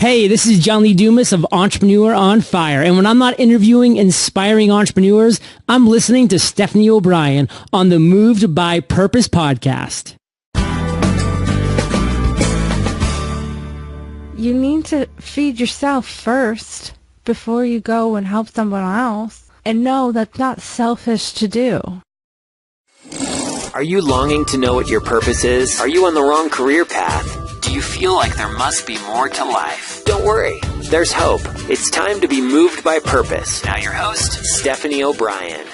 Hey, this is John Lee Dumas of Entrepreneur on Fire. And when I'm not interviewing inspiring entrepreneurs, I'm listening to Stephanie O'Brien on the Moved by Purpose podcast. You need to feed yourself first before you go and help someone else. And no, that's not selfish to do. Are you longing to know what your purpose is? Are you on the wrong career path? Do you feel like there must be more to life? Don't worry, there's hope. It's time to be moved by purpose. Now your host, Stephanie O'Brien.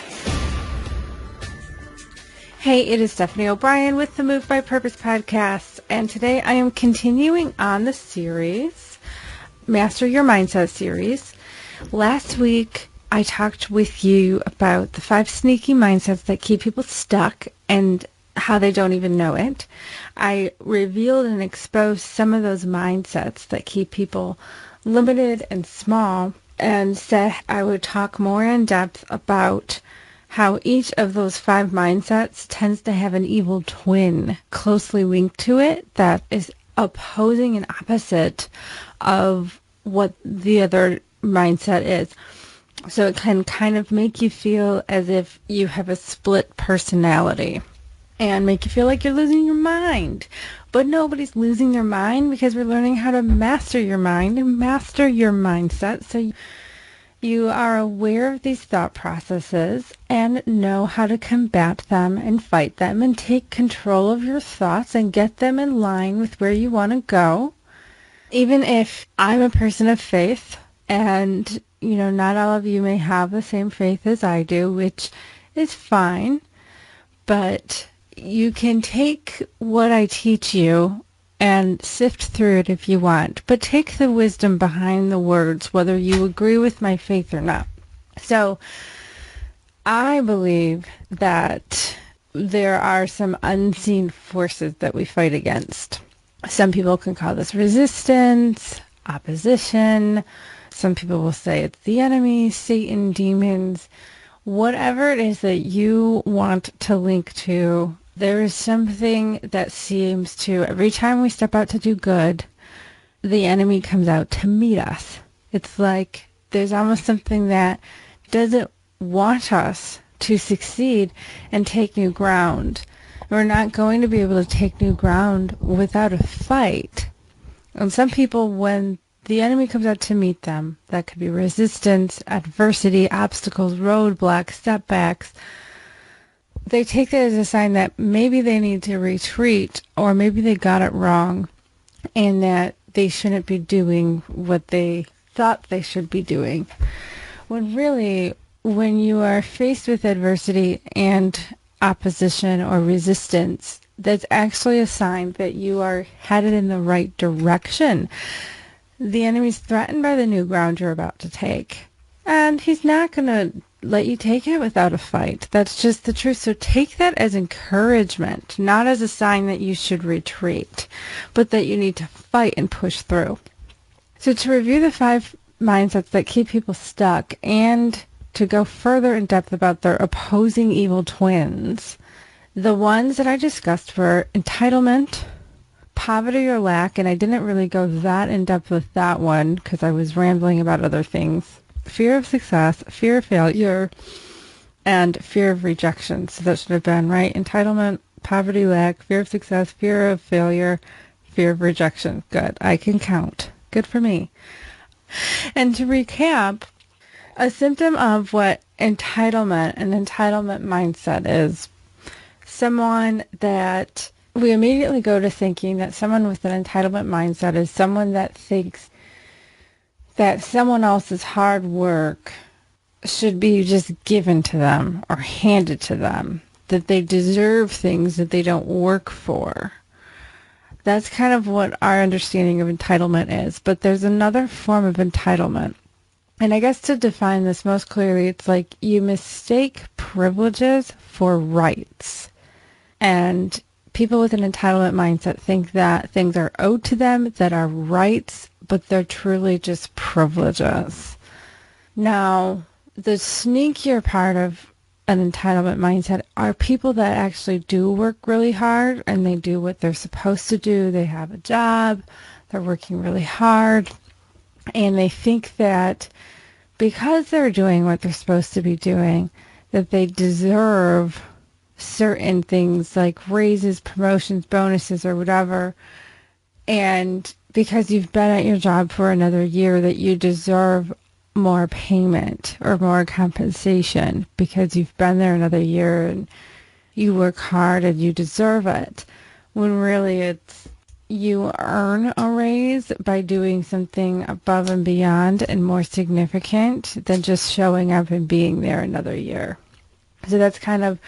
Hey, it is Stephanie O'Brien with the Moved by Purpose podcast, and today I am continuing on the series, Master Your Mindset series. Last week, I talked with you about the 5 sneaky mindsets that keep people stuck and how they don't even know it. I revealed and exposed some of those mindsets that keep people limited and small, and said I would talk more in depth about how each of those 5 mindsets tends to have an evil twin closely linked to it that is opposing and opposite of what the other mindset is. So it can kind of make you feel as if you have a split personality and make you feel like you're losing your mind. But nobody's losing their mind, because we're learning how to master your mind and master your mindset. So you are aware of these thought processes and know how to combat them and fight them and take control of your thoughts and get them in line with where you want to go. Even if I'm a person of faith, and not all of you may have the same faith as I do, which is fine, but you can take what I teach you and sift through it if you want, but take the wisdom behind the words, whether you agree with my faith or not. So I believe that there are some unseen forces that we fight against. Some people can call this resistance, opposition. Some people will say it's the enemy, Satan, demons, whatever it is that you want to link to. There is something that seems to, every time we step out to do good, the enemy comes out to meet us. It's like there's almost something that doesn't want us to succeed and take new ground. We're not going to be able to take new ground without a fight. And some people, when the enemy comes out to meet them, that could be resistance, adversity, obstacles, roadblocks, setbacks, they take that as a sign that maybe they need to retreat, or maybe they got it wrong and that they shouldn't be doing what they thought they should be doing. When really, when you are faced with adversity and opposition or resistance, that's actually a sign that you are headed in the right direction. The enemy's threatened by the new ground you're about to take, and he's not going to let you take it without a fight. That's just the truth. So take that as encouragement, not as a sign that you should retreat, but that you need to fight and push through. So to review the 5 mindsets that keep people stuck, and to go further in depth about their opposing evil twins, the ones that I discussed were entitlement, poverty or lack, and I didn't really go that in depth with that one because I was rambling about other things. Fear of success, fear of failure, and fear of rejection. So that should have been, right? Entitlement, poverty, lack, fear of success, fear of failure, fear of rejection. Good. I can count. Good for me. And to recap, a symptom of what an entitlement mindset is someone that we immediately go to thinking that someone with an entitlement mindset is someone that thinks that someone else's hard work should be just given to them or handed to them, that they deserve things that they don't work for. That's kind of what our understanding of entitlement is. But there's another form of entitlement. And I guess to define this most clearly, it's like you mistake privileges for rights. And people with an entitlement mindset think that things are owed to them that are rights, but they're truly just privileges. Now, the sneakier part of an entitlement mindset are people that actually do work really hard and they do what they're supposed to do. They have a job, they're working really hard, And they think that because they're doing what they're supposed to be doing, that they deserve certain things like raises, promotions, bonuses, or whatever. And because you've been at your job for another year, that you deserve more payment or more compensation because you've been there another year and you work hard and you deserve it. When really it's you earn a raise by doing something above and beyond and more significant than just showing up and being there another year. So that's kind of,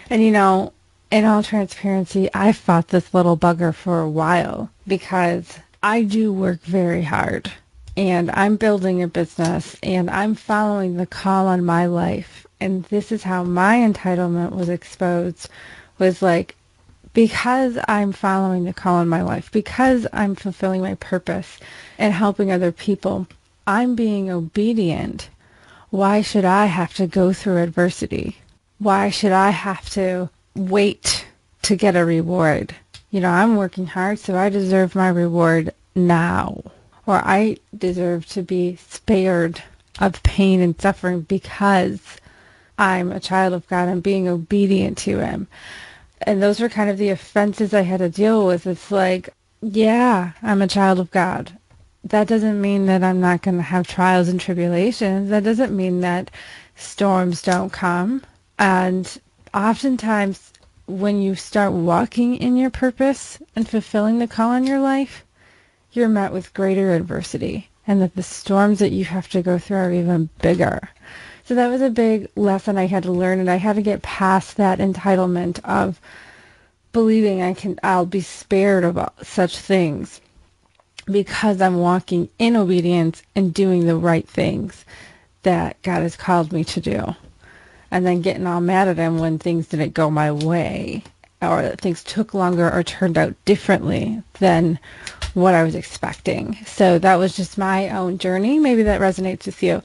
and in all transparency, I fought this little bugger for a while because I do work very hard and I'm building a business and I'm following the call on my life. And this is how my entitlement was exposed, was like, because I'm following the call in my life, because I'm fulfilling my purpose and helping other people, I'm being obedient. Why should I have to go through adversity? Why should I have to wait to get a reward? I'm working hard, so I deserve my reward now. Or I deserve to be spared of pain and suffering because I'm a child of God and being obedient to Him. And those were kind of the offenses I had to deal with. It's like, yeah, I'm a child of God. That doesn't mean that I'm not going to have trials and tribulations. That doesn't mean that storms don't come. And oftentimes when you start walking in your purpose and fulfilling the call in your life, you're met with greater adversity, and that the storms that you have to go through are even bigger. So that was a big lesson I had to learn, and I had to get past that entitlement of believing I'll be spared of such things because I'm walking in obedience and doing the right things that God has called me to do. And then getting all mad at Him when things didn't go my way, or that things took longer or turned out differently than what I was expecting. So that was just my own journey. Maybe that resonates with you.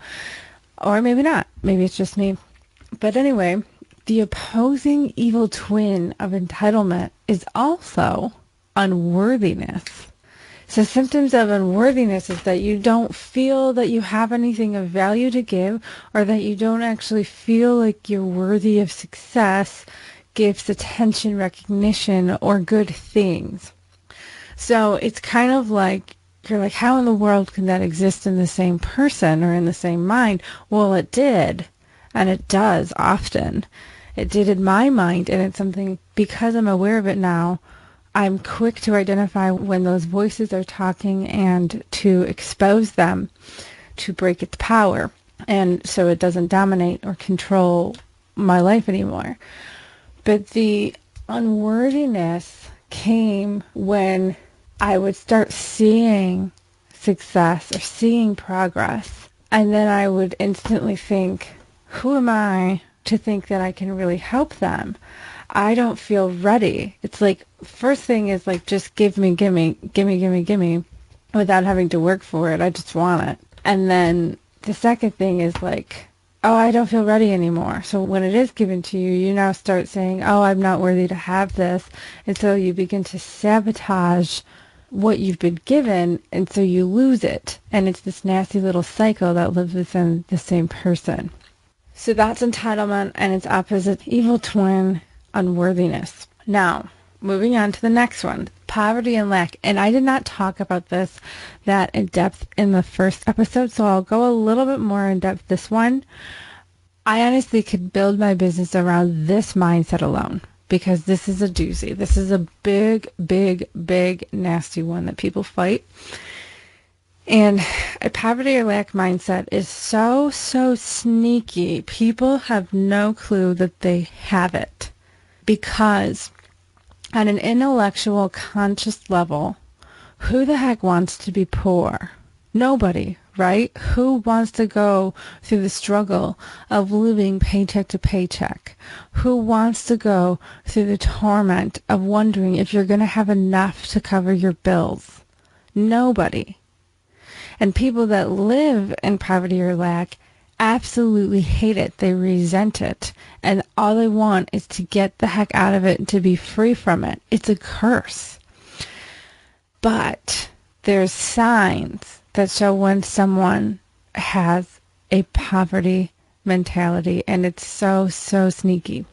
Or maybe not. Maybe it's just me. But anyway, the opposing evil twin of entitlement is also unworthiness. So symptoms of unworthiness is that you don't feel that you have anything of value to give, or that you don't actually feel like you're worthy of success, gifts, attention, recognition, or good things. So it's kind of like, you're like, how in the world can that exist in the same person or in the same mind? Well, it did, and it does often. It did in my mind, and it's something, because I'm aware of it now, I'm quick to identify when those voices are talking and to expose them, to break its power, and so it doesn't dominate or control my life anymore. But the unworthiness came when I would start seeing success or seeing progress, and then I would instantly think, who am I to think that I can really help them? I don't feel ready. It's like, first thing is like, just give me, without having to work for it. I just want it. And then the second thing is like, oh, I don't feel ready anymore. So when it is given to you, you now start saying, oh, I'm not worthy to have this. And so you begin to sabotage what you've been given, and so you lose it. And it's this nasty little cycle that lives within the same person. So that's entitlement, and its opposite, evil twin, unworthiness. Now, moving on to the next one, poverty and lack. And I did not talk about this that in depth in the first episode, so I'll go a little bit more in depth this one. I honestly could build my business around this mindset alone, because this is a doozy. This is a big, nasty one that people fight. And a poverty or lack mindset is so sneaky. People have no clue that they have it. Because on an intellectual, conscious level, who the heck wants to be poor? Nobody, right? Who wants to go through the struggle of living paycheck to paycheck? Who wants to go through the torment of wondering if you're going to have enough to cover your bills? Nobody. And people that live in poverty or lack absolutely hate it. They resent it. And all they want is to get the heck out of it and to be free from it. It's a curse. But there's signs that show when someone has a poverty mentality, and it's so sneaky.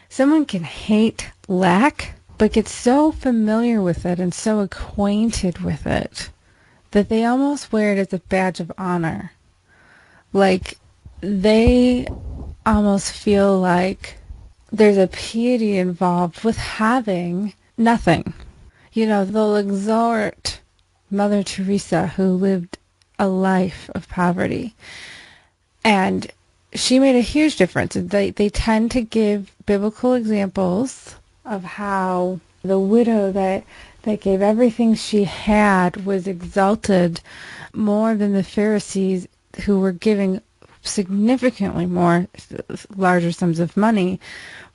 Someone can hate lack, but get so familiar with it and so acquainted with it that they almost wear it as a badge of honor. Like, they almost feel like there's a piety involved with having nothing. You know, they'll exhort Mother Teresa, who lived a life of poverty. And she made a huge difference. They tend to give biblical examples of how the widow that gave everything she had was exalted more than the Pharisees, who were giving significantly more, larger sums of money,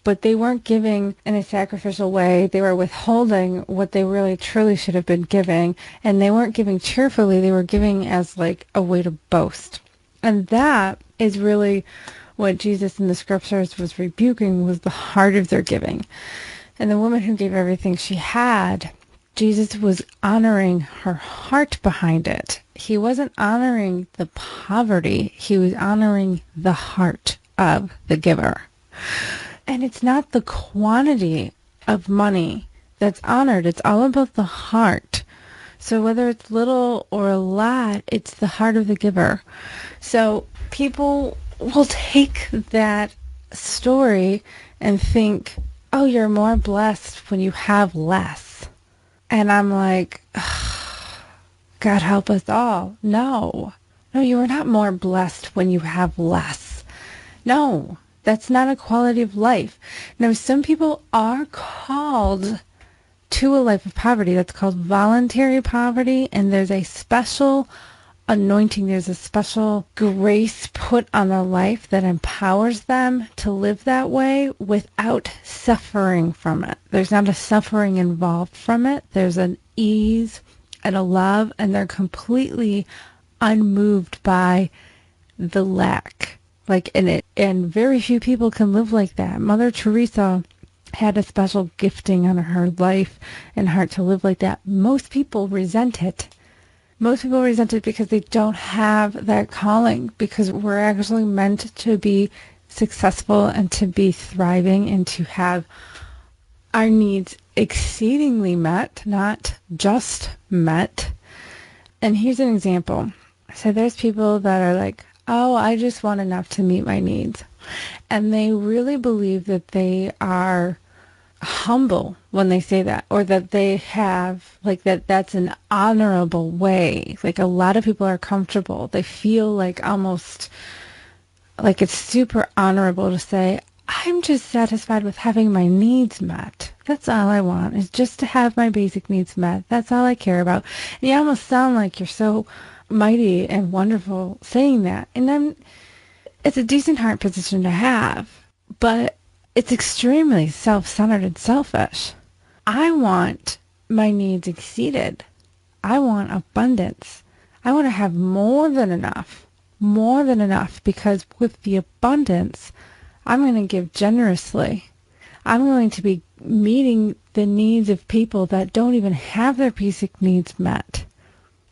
but they weren't giving in a sacrificial way. They were withholding what they really truly should have been giving, and they weren't giving cheerfully. They were giving as like a way to boast. And that is really what Jesus in the scriptures was rebuking, was the heart of their giving. And the woman who gave everything she had, Jesus was honoring her heart behind it. He wasn't honoring the poverty. He was honoring the heart of the giver. And it's not the quantity of money that's honored. It's all about the heart. So whether it's little or a lot, it's the heart of the giver. So people will take that story and think, oh, you're more blessed when you have less. And I'm like, God help us all. No, you are not more blessed when you have less. No, that's not a quality of life. Now, some people are called to a life of poverty. That's called voluntary poverty, and there's a special anointing, there's a special grace put on their life that empowers them to live that way without suffering from it. There's not a suffering involved from it. There's an ease and a love, and they're completely unmoved by the lack. Like in it, and very few people can live like that. Mother Teresa had a special gifting on her life and heart to live like that. Most people resent it. Most people resent it because they don't have that calling, because we're actually meant to be successful and to be thriving and to have our needs exceedingly met, not just met. And here's an example. So there's people that are like, oh, I just want enough to meet my needs. And they really believe that they are humble when they say that, or that they have, like, that's an honorable way. Like, a lot of people are comfortable. They feel like almost like it's super honorable to say, I'm just satisfied with having my needs met. That's all I want, is just to have my basic needs met. That's all I care about. And you almost sound like you're so mighty and wonderful saying that. And then it's a decent heart position to have, but it's extremely self-centered and selfish. I want my needs exceeded. I want abundance. I want to have more than enough, because with the abundance, I'm going to give generously. I'm going to be meeting the needs of people that don't even have their basic needs met.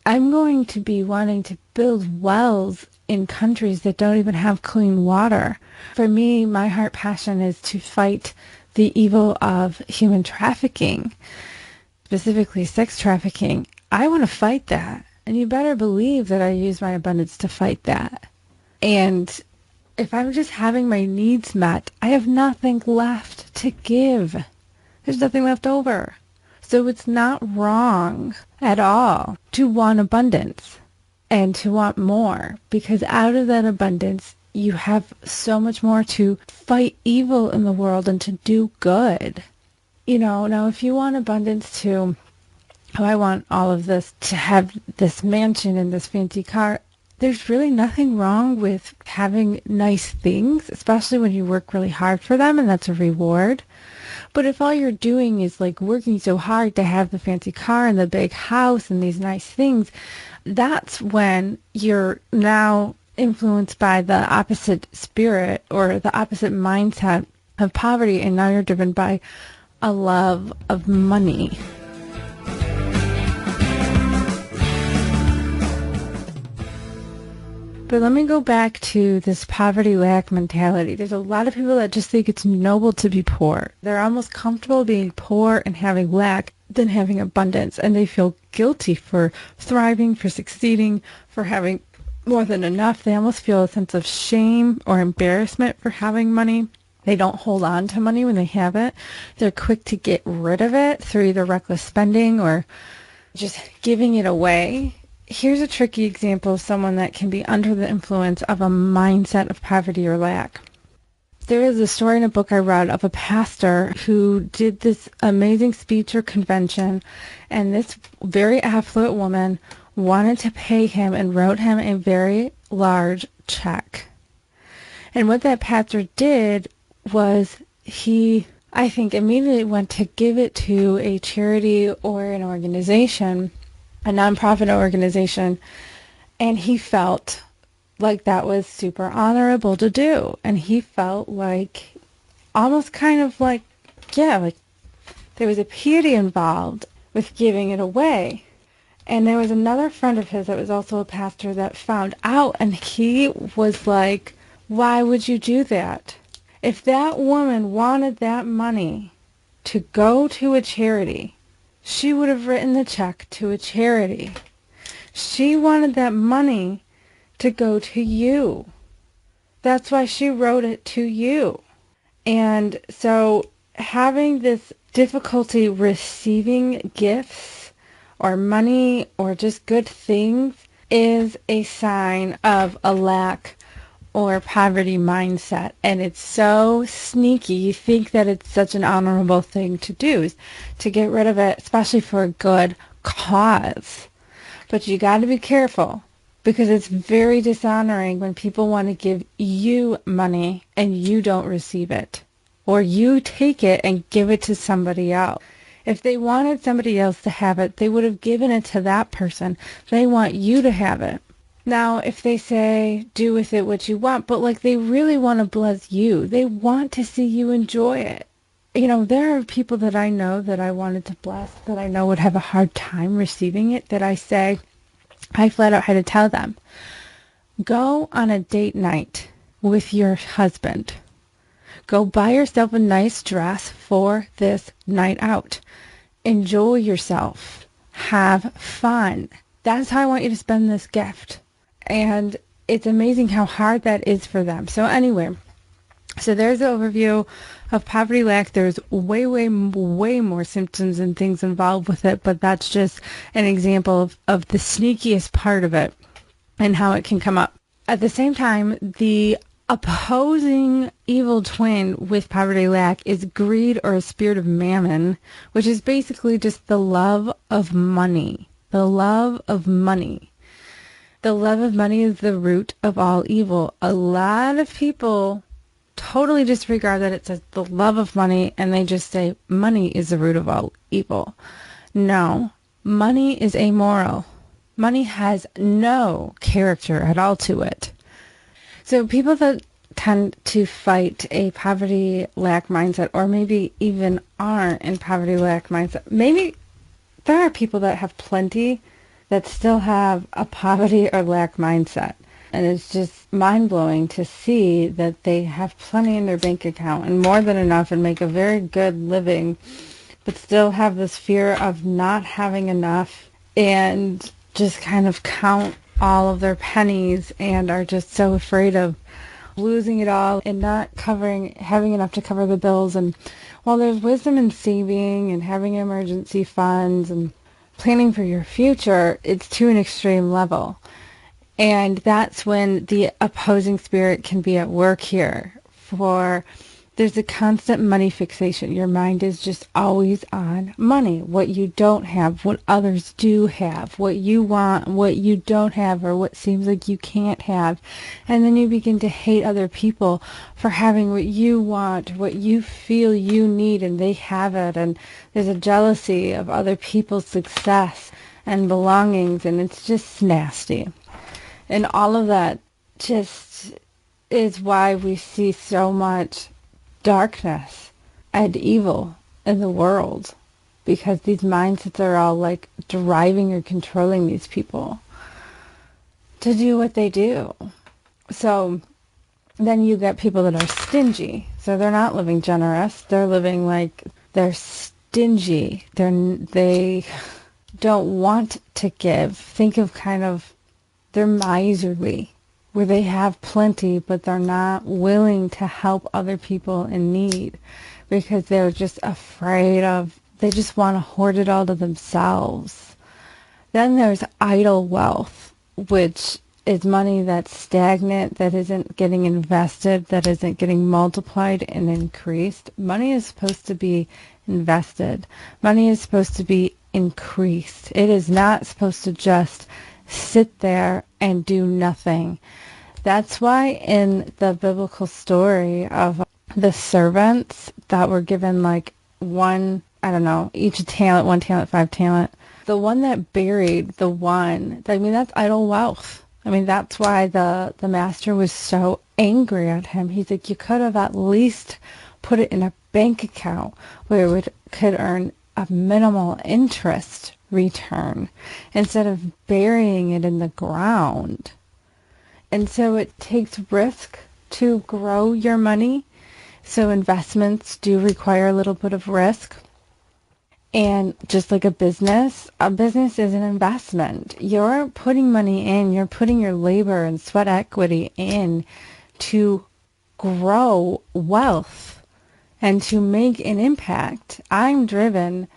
I'm going to be wanting to build wells in countries that don't even have clean water. For me, my heart passion is to fight the evil of human trafficking, specifically sex trafficking. I want to fight that. And you better believe that I use my abundance to fight that. And if I'm just having my needs met, I have nothing left to give. There's nothing left over. So it's not wrong at all to want abundance and to want more, because out of that abundance, you have so much more to fight evil in the world and to do good. You know, now if you want abundance to, oh, I want all of this, to have this mansion and this fancy car, there's really nothing wrong with having nice things, especially when you work really hard for them and that's a reward. But if all you're doing is like working so hard to have the fancy car and the big house and these nice things, that's when you're now influenced by the opposite spirit or the opposite mindset of poverty, and now you're driven by a love of money. But let me go back to this poverty lack mentality. There's a lot of people that just think it's noble to be poor. They're almost comfortable being poor and having lack than having abundance. And they feel guilty for thriving, for succeeding, for having more than enough. They almost feel a sense of shame or embarrassment for having money. They don't hold on to money when they have it. They're quick to get rid of it through either reckless spending or just giving it away. Here's a tricky example of someone that can be under the influence of a mindset of poverty or lack. There is a story in a book I read of a pastor who did this amazing speech or convention, and this very affluent woman wanted to pay him and wrote him a very large check. And what that pastor did was I think, immediately went to give it to a charity or an organization, a nonprofit organization, and he felt like that was super honorable to do. And he felt like, almost kind of like, yeah, like there was a piety involved with giving it away. And there was another friend of his that was also a pastor that found out, and he was like, why would you do that? If that woman wanted that money to go to a charity, she would have written the check to a charity. She wanted that money to go to you. That's why she wrote it to you. And so having this difficulty receiving gifts or money or just good things is a sign of a lack or poverty mindset. And it's so sneaky. You think that it's such an honorable thing to do, to get rid of it, especially for a good cause. But you got to be careful, because it's very dishonoring when people want to give you money and you don't receive it, or you take it and give it to somebody else. If they wanted somebody else to have it, they would have given it to that person. They want you to have it. Now, if they say, do with it what you want, but like they really want to bless you, they want to see you enjoy it. You know, there are people that I know that I wanted to bless, that I know would have a hard time receiving it, that I flat out had to tell them, go on a date night with your husband. Go buy yourself a nice dress for this night out. Enjoy yourself. Have fun. That's how I want you to spend this gift. And it's amazing how hard that is for them. So anyway, so there's the overview of poverty lack. There's way, way, way more symptoms and things involved with it, but that's just an example of the sneakiest part of it and how it can come up. At the same time, the opposing evil twin with poverty lack is greed, or a spirit of mammon, which is basically just the love of money. The love of money. The love of money is the root of all evil. A lot of people totally disregard that it says the love of money, and they just say money is the root of all evil. No, money is amoral. Money has no character at all to it. So people that tend to fight a poverty lack mindset, or maybe even aren't in poverty lack mindset, maybe there are people that have plenty that still have a poverty or lack mindset. And it's just mind-blowing to see that they have plenty in their bank account and more than enough and make a very good living, but still have this fear of not having enough and just kind of count all of their pennies and are just so afraid of losing it all and not having enough to cover the bills. And while there's wisdom in saving and having emergency funds and planning for your future, it's to an extreme level. And that's when the opposing spirit can be at work here. There's a constant money fixation. Your mind is just always on money. What you don't have, what others do have, what you want, what you don't have, or what seems like you can't have. And then you begin to hate other people for having what you want, what you feel you need, and they have it. And there's a jealousy of other people's success and belongings, and it's just nasty. And all of that just is why we see so much darkness and evil in the world, because these mindsets are all like driving or controlling these people to do what they do. So then you get people that are stingy. So they're not living generous. They're living like they're stingy. They don't want to give. Think of kind of, they're miserly, where they have plenty, but they're not willing to help other people in need because they're just afraid of, they just want to hoard it all to themselves. Then there's idle wealth, which is money that's stagnant, that isn't getting invested, that isn't getting multiplied and increased. Money is supposed to be invested. Money is supposed to be increased. It is not supposed to just sit there and do nothing. That's why in the biblical story of the servants that were given like one, I don't know, each a talent, 1 talent, 5 talent, the one that buried the one, I mean, that's idle wealth. I mean, that's why the master was so angry at him. He's like, you could have at least put it in a bank account where it could earn a minimal interest return instead of burying it in the ground. And so it takes risk to grow your money. So investments do require a little bit of risk. And just like a business is an investment. You're putting money in, you're putting your labor and sweat equity in to grow wealth and to make an impact. I'm driven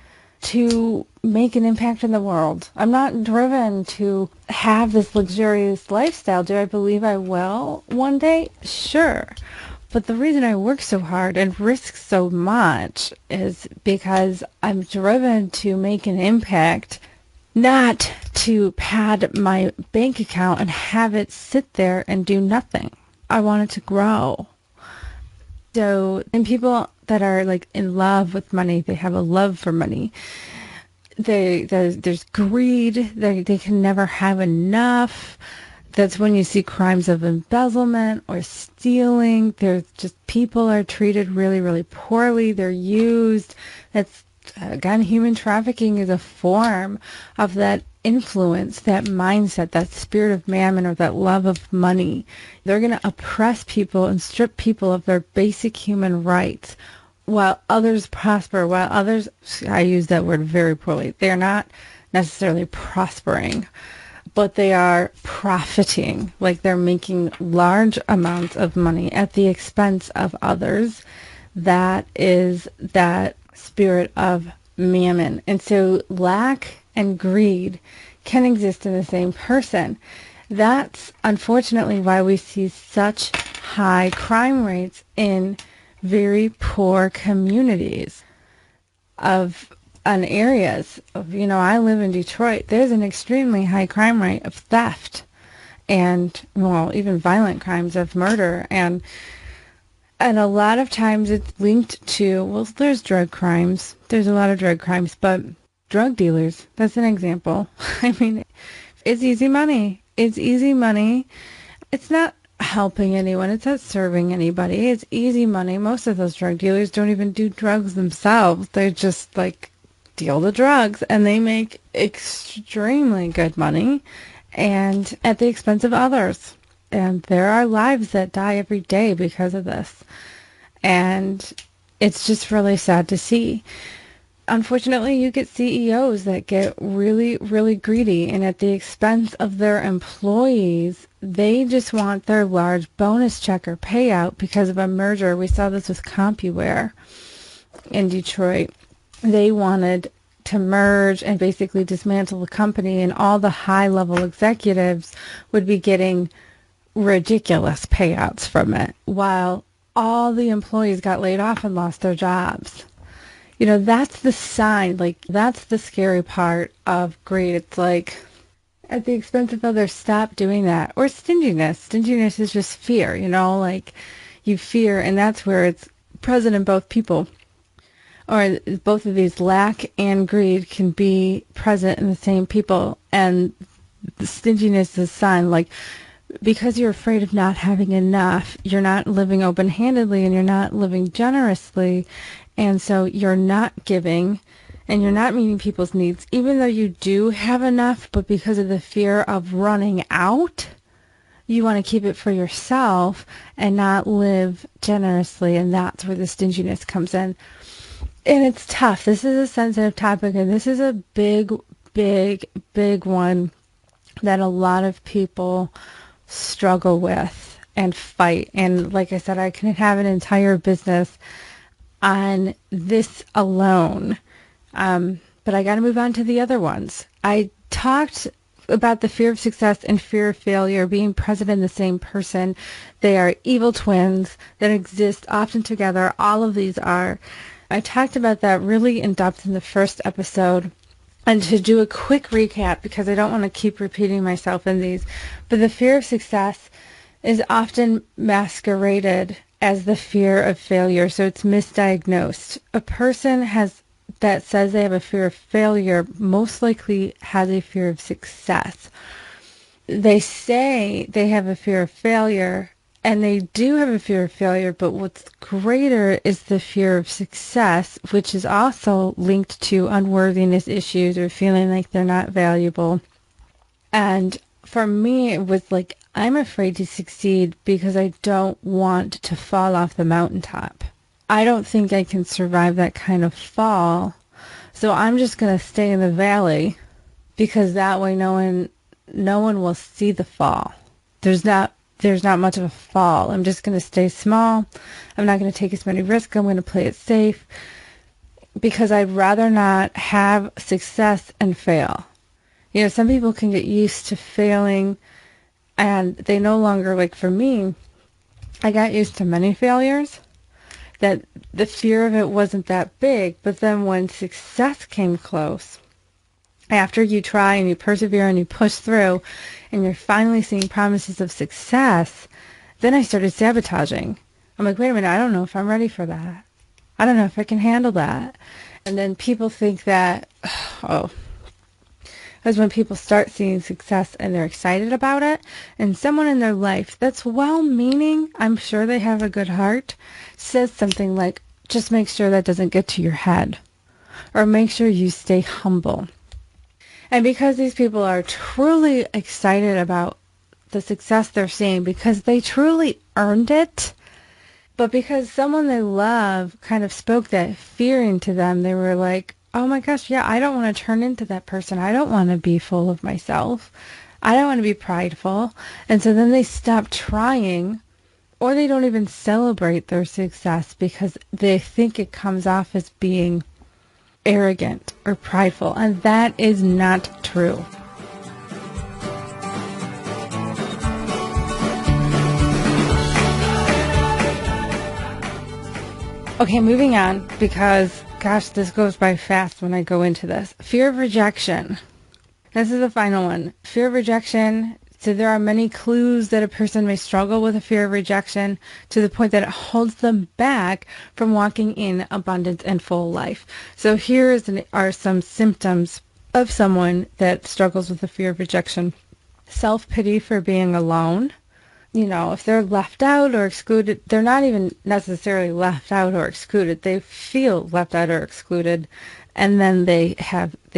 to make an impact in the world. I'm not driven to have this luxurious lifestyle. Do I believe I will one day? Sure. But the reason I work so hard and risk so much is because I'm driven to make an impact, not to pad my bank account and have it sit there and do nothing. I want it to grow. So, and people that are like in love with money, they have a love for money. There's greed. They can never have enough. That's when you see crimes of embezzlement or stealing. There's just people are treated really, really poorly. They're used. That's, again, human trafficking is a form of that influence, that mindset, that spirit of mammon or that love of money. They're going to oppress people and strip people of their basic human rights while others prosper, while others, I use that word very poorly, they're not necessarily prospering, but they are profiting, like they're making large amounts of money at the expense of others. That is that spirit of mammon. And so lack and greed can exist in the same person. That's unfortunately why we see such high crime rates in very poor communities of areas of, I live in Detroit. There's an extremely high crime rate of theft and, well, even violent crimes of murder. And a lot of times it's linked to, well, there's drug crimes. There's a lot of drug crimes, but drug dealers, that's an example. I mean, it's easy money. It's easy money. It's not helping anyone. It's not serving anybody. It's easy money. Most of those drug dealers don't even do drugs themselves. They just like deal the drugs and they make extremely good money and at the expense of others. And there are lives that die every day because of this. And it's just really sad to see. Unfortunately, you get CEOs that get really, really greedy, and at the expense of their employees, they just want their large bonus check or payout because of a merger. We saw this with CompuWare in Detroit. They wanted to merge and basically dismantle the company, and all the high-level executives would be getting ridiculous payouts from it, while all the employees got laid off and lost their jobs. That's the sign, like, that's the scary part of greed. It's like, at the expense of others, stop doing that. Or stinginess. Stinginess is just fear, like, you fear, and that's where it's present in both people. Or both of these, lack and greed, can be present in the same people. And the stinginess is a sign, like, because you're afraid of not having enough, you're not living open-handedly and you're not living generously. And so you're not giving and you're not meeting people's needs, even though you do have enough, but because of the fear of running out, you want to keep it for yourself and not live generously. And that's where the stinginess comes in. And it's tough. This is a sensitive topic, and this is a big, big, big one that a lot of people struggle with and fight. And like I said, I can have an entire business on this alone. But I got to move on to the other ones. I talked about the fear of success and fear of failure being present in the same person. They are evil twins that exist often together. All of these are. I talked about that really in depth in the first episode. And to do a quick recap, because I don't want to keep repeating myself in these, but the fear of success is often masqueraded as the fear of failure. So it's misdiagnosed. A person that says they have a fear of failure most likely has a fear of success. They say they have a fear of failure, and they do have a fear of failure, but what's greater is the fear of success, which is also linked to unworthiness issues or feeling like they're not valuable. And for me, it was like, I'm afraid to succeed because I don't want to fall off the mountaintop. I don't think I can survive that kind of fall. So I'm just going to stay in the valley because that way no one will see the fall. There's not much of a fall. I'm just going to stay small. I'm not going to take as many risks. I'm going to play it safe because I'd rather not have success and fail. You know, some people can get used to failing and they no longer, like for me, I got used to many failures, that the fear of it wasn't that big. But then when success came close, after you try and you persevere and you push through and you're finally seeing promises of success, then I started sabotaging. I'm like, wait a minute, I don't know if I'm ready for that. I don't know if I can handle that. And then people think that, that's when people start seeing success and they're excited about it. And someone in their life that's well-meaning, I'm sure they have a good heart, says something like, just make sure that doesn't get to your head. Or make sure you stay humble. And because these people are truly excited about the success they're seeing, because they truly earned it, but because someone they love kind of spoke that fear into them, they were like, oh my gosh, yeah, I don't want to turn into that person. I don't want to be full of myself. I don't want to be prideful. And so then they stop trying, or they don't even celebrate their success because they think it comes off as being arrogant or prideful, and that is not true. Okay, moving on, because gosh, this goes by fast when I go into this. Fear of rejection. This is the final one. Fear of rejection. So there are many clues that a person may struggle with a fear of rejection to the point that it holds them back from walking in abundance and full life. So here are some symptoms of someone that struggles with a fear of rejection. Self-pity for being alone. You know, if they're left out or excluded, they're not even necessarily left out or excluded. They feel left out or excluded, and then they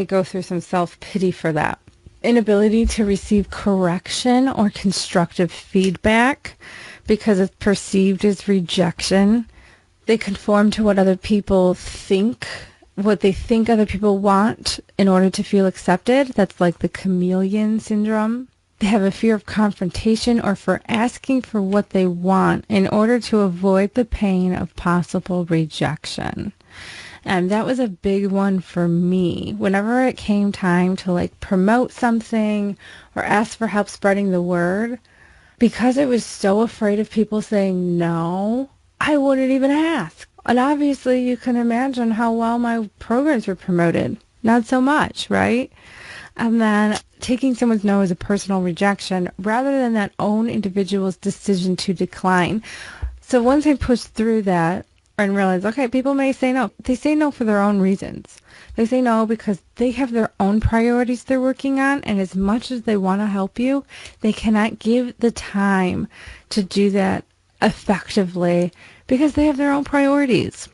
go through some self-pity for that. Inability to receive correction or constructive feedback because it's perceived as rejection. They conform to what other people think, what they think other people want in order to feel accepted. That's like the chameleon syndrome. They have a fear of confrontation or for asking for what they want in order to avoid the pain of possible rejection. And that was a big one for me. Whenever it came time to like promote something or ask for help spreading the word, because I was so afraid of people saying no, I wouldn't even ask. And obviously you can imagine how well my programs were promoted. Not so much, right? And then taking someone's no as a personal rejection rather than that own individual's decision to decline. So once I pushed through that and realized, okay, people may say no. They say no for their own reasons. They say no because they have their own priorities they're working on, and as much as they want to help you, they cannot give the time to do that effectively because they have their own priorities.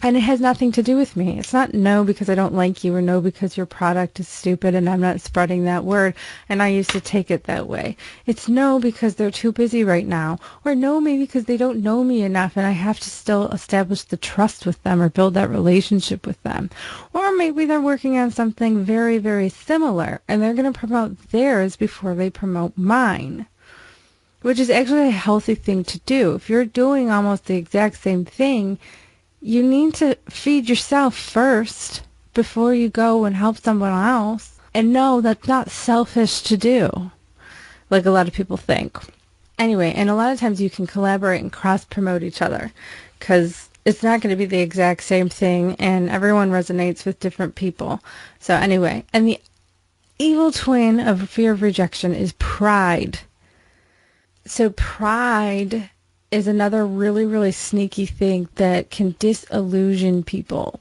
And it has nothing to do with me. It's not no because I don't like you or no because your product is stupid and I'm not spreading that word. And I used to take it that way. It's no because they're too busy right now. Or no maybe because they don't know me enough and I have to still establish the trust with them or build that relationship with them. Or maybe they're working on something very, very similar and they're going to promote theirs before they promote mine. Which is actually a healthy thing to do. If you're doing almost the exact same thing, you need to feed yourself first before you go and help someone else. And no, that's not selfish to do, like a lot of people think. Anyway, and a lot of times you can collaborate and cross-promote each other because it's not going to be the exact same thing and everyone resonates with different people. So anyway, and the evil twin of fear of rejection is pride. So pride is another really, really sneaky thing that can disillusion people.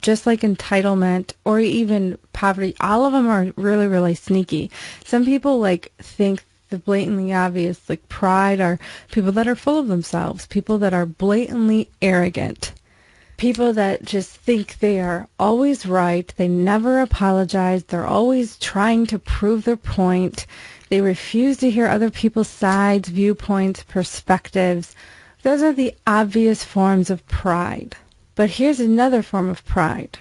Just like entitlement or even poverty, all of them are really, really sneaky. Some people think the blatantly obvious, like pride, are people that are full of themselves, people that are blatantly arrogant, people that just think they are always right, they never apologize, they're always trying to prove their point. They refuse to hear other people's sides, viewpoints, perspectives. Those are the obvious forms of pride. But here's another form of pride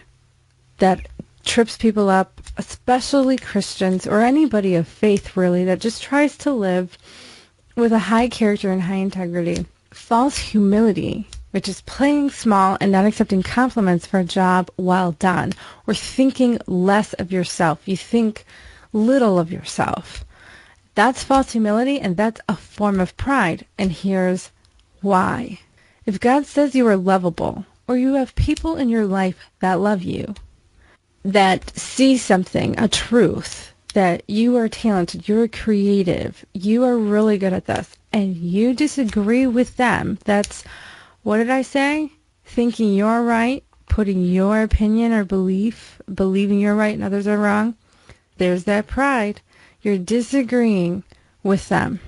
that trips people up, especially Christians or anybody of faith, really, that just tries to live with a high character and high integrity. False humility, which is playing small and not accepting compliments for a job well done, or thinking less of yourself. You think little of yourself. That's false humility, and that's a form of pride. And here's why. If God says you are lovable, or you have people in your life that love you, that see something, a truth, that you are talented, you're creative, you are really good at this, and you disagree with them, that's, what did I say? Thinking you're right, putting your opinion or belief, believing you're right and others are wrong. There's that pride. You're disagreeing with them,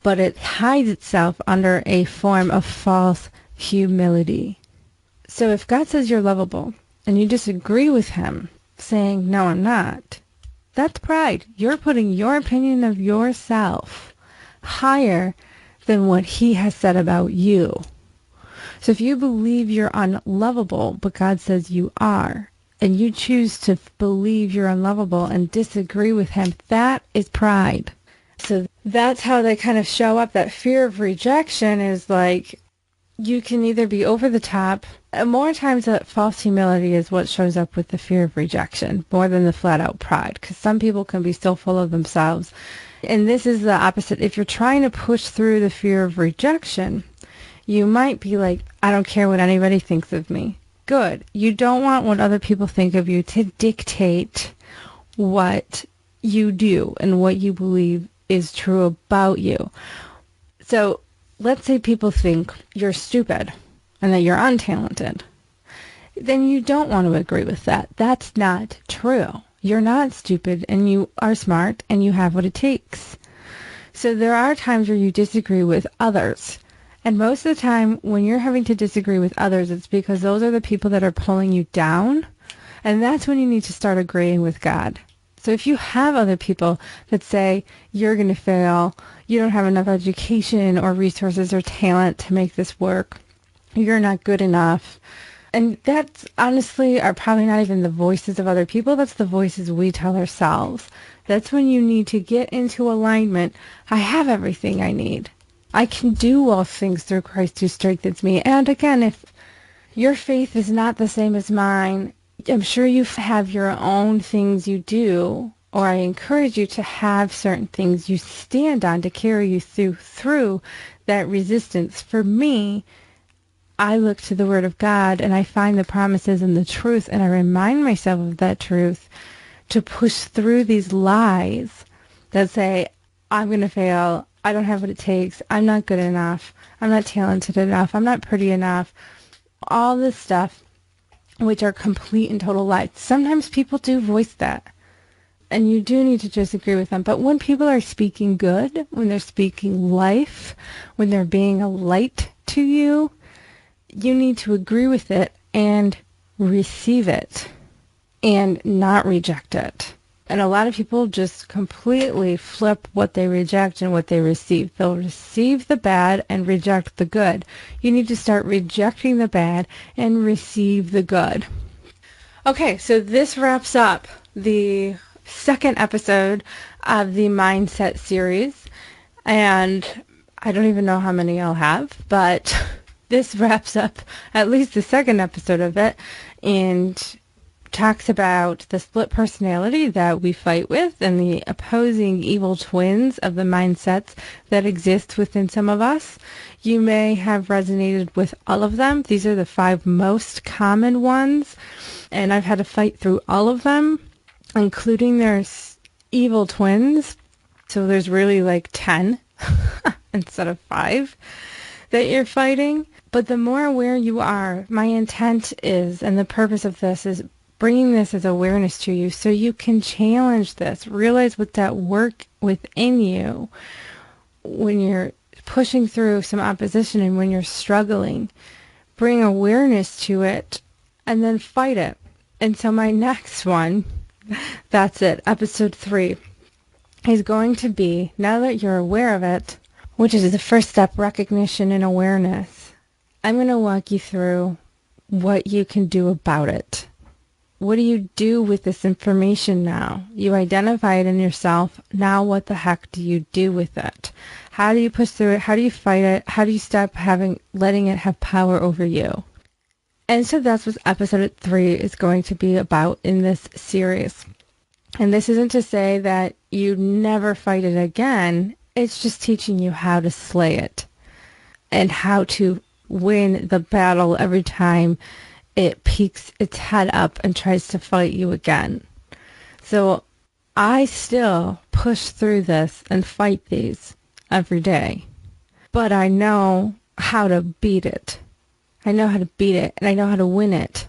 but it hides itself under a form of false humility. So if God says you're lovable and you disagree with him, saying, no, I'm not, that's pride. You're putting your opinion of yourself higher than what he has said about you. So if you believe you're unlovable, but God says you are, and you choose to believe you're unlovable and disagree with him, that is pride. So that's how they kind of show up. That fear of rejection is like, you can either be over the top. More times that false humility is what shows up with the fear of rejection, more than the flat out pride, because some people can be so full of themselves. And this is the opposite. If you're trying to push through the fear of rejection, you might be like, I don't care what anybody thinks of me. Good. You don't want what other people think of you to dictate what you do and what you believe is true about you. So let's say people think you're stupid and that you're untalented. Then you don't want to agree with that. That's not true. You're not stupid and you are smart and you have what it takes. So there are times where you disagree with others. And most of the time, when you're having to disagree with others, it's because those are the people that are pulling you down. And that's when you need to start agreeing with God. So if you have other people that say, you're going to fail, you don't have enough education or resources or talent to make this work, you're not good enough. And that's honestly are probably not even the voices of other people. That's the voices we tell ourselves. That's when you need to get into alignment. I have everything I need. I can do all things through Christ who strengthens me. And again, if your faith is not the same as mine, I'm sure you have your own things you do, or I encourage you to have certain things you stand on to carry you through that resistance. For me, I look to the Word of God and I find the promises and the truth, and I remind myself of that truth to push through these lies that say, I'm going to fail, I don't have what it takes, I'm not good enough, I'm not talented enough, I'm not pretty enough, all this stuff, which are complete and total lies. Sometimes people do voice that, and you do need to disagree with them. But when people are speaking good, when they're speaking life, when they're being a light to you, you need to agree with it and receive it and not reject it. And a lot of people just completely flip what they reject and what they receive. They'll receive the bad and reject the good. You need to start rejecting the bad and receive the good. Okay, so this wraps up the second episode of the Mindset series. And I don't even know how many I'll have, but this wraps up at least the second episode of it and talks about the split personality that we fight with and the opposing evil twins of the mindsets that exist within some of us. You may have resonated with all of them. These are the 5 most common ones, and I've had to fight through all of them, including their evil twins. So there's really like 10 instead of 5 that you're fighting. But the more aware you are, my intent is, and the purpose of this is bringing this as awareness to you so you can challenge this, realize what's at work within you when you're pushing through some opposition and when you're struggling. Bring awareness to it and then fight it. And so my next one, that's it, episode 3, is going to be, now that you're aware of it, which is the first step, recognition and awareness, I'm going to walk you through what you can do about it. What do you do with this information now? You identify it in yourself. Now what the heck do you do with it? How do you push through it? How do you fight it? How do you stop letting it have power over you? And so that's what episode 3 is going to be about in this series. And this isn't to say that you never fight it again. It's just teaching you how to slay it and how to win the battle every time it peeks its head up and tries to fight you again. So I still push through this and fight these every day. But I know how to beat it. I know how to beat it, and I know how to win it.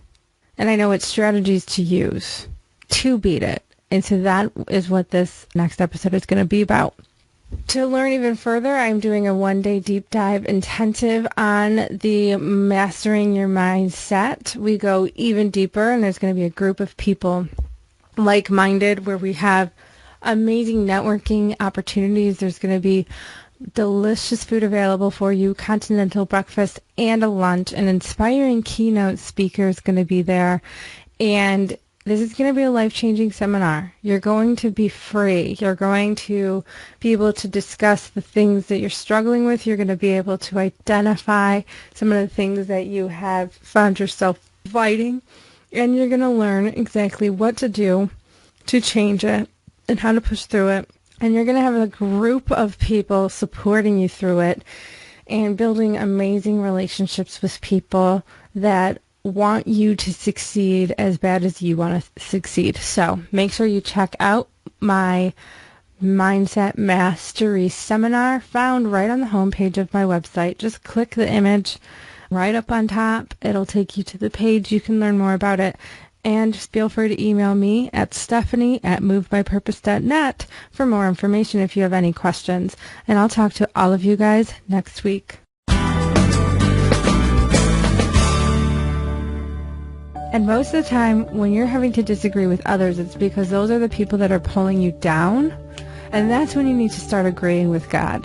And I know what strategies to use to beat it. And so that is what this next episode is going to be about. To learn even further, I'm doing a 1-day deep dive intensive on the Mastering Your Mindset. We go even deeper, and there's going to be a group of people like-minded where we have amazing networking opportunities. There's going to be delicious food available for you, continental breakfast and a lunch. An inspiring keynote speaker is going to be there, and this is going to be a life-changing seminar. You're going to be free. You're going to be able to discuss the things that you're struggling with. You're going to be able to identify some of the things that you have found yourself fighting. And you're going to learn exactly what to do to change it and how to push through it. And you're going to have a group of people supporting you through it and building amazing relationships with people that want you to succeed as bad as you want to succeed. So make sure you check out my Mindset Mastery Seminar found right on the homepage of my website. Just click the image right up on top. It'll take you to the page. You can learn more about it. And just feel free to email me at stephanie@movedbypurpose.net for more information if you have any questions. And I'll talk to all of you guys next week. And most of the time, when you're having to disagree with others, it's because those are the people that are pulling you down. And that's when you need to start agreeing with God.